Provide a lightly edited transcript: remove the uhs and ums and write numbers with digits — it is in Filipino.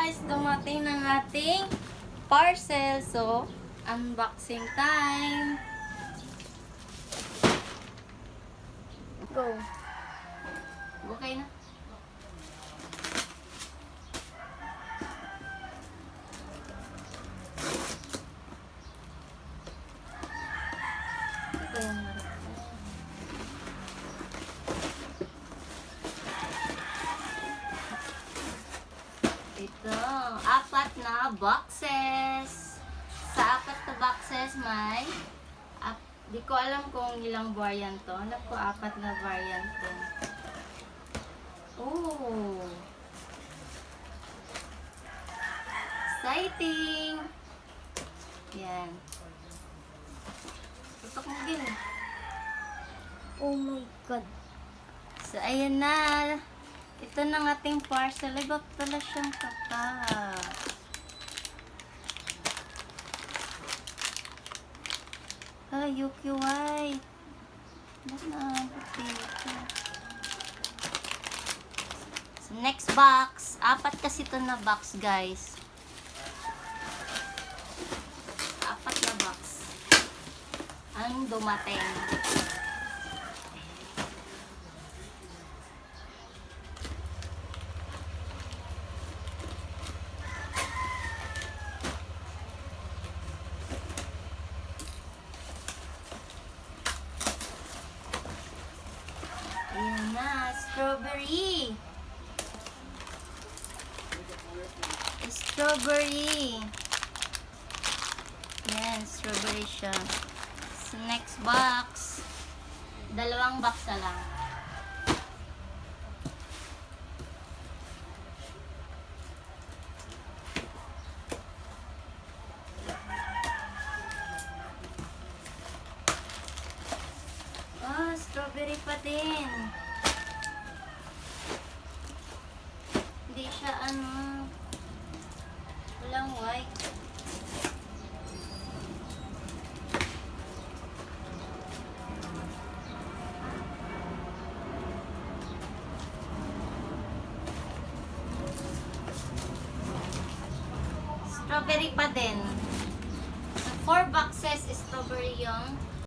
guys, dumating ng ating parcel. So, unboxing time. Go. Okay na. Ito yung ito, 4 na boxes. Sa 4 na boxes may di ko alam kung ilang variant to. Alam ko 4 na variant to. Oh! Exciting! Yan. Tutok mo din. Oh my God. So, ayan na. Ito na ng ating parcel. Ay, ba't pala siyang kaka? UQY. Ba't na? So, next box. 4 kasi ito na box, guys. 4 na box. Ang dumating. Ayan na, strawberry. Strawberry. Ayan, strawberry siya. So, next box. 2 box na lang. Strawberry pa din. Hindi siya walang white. Strawberry pa din. 4 boxes, strawberry yung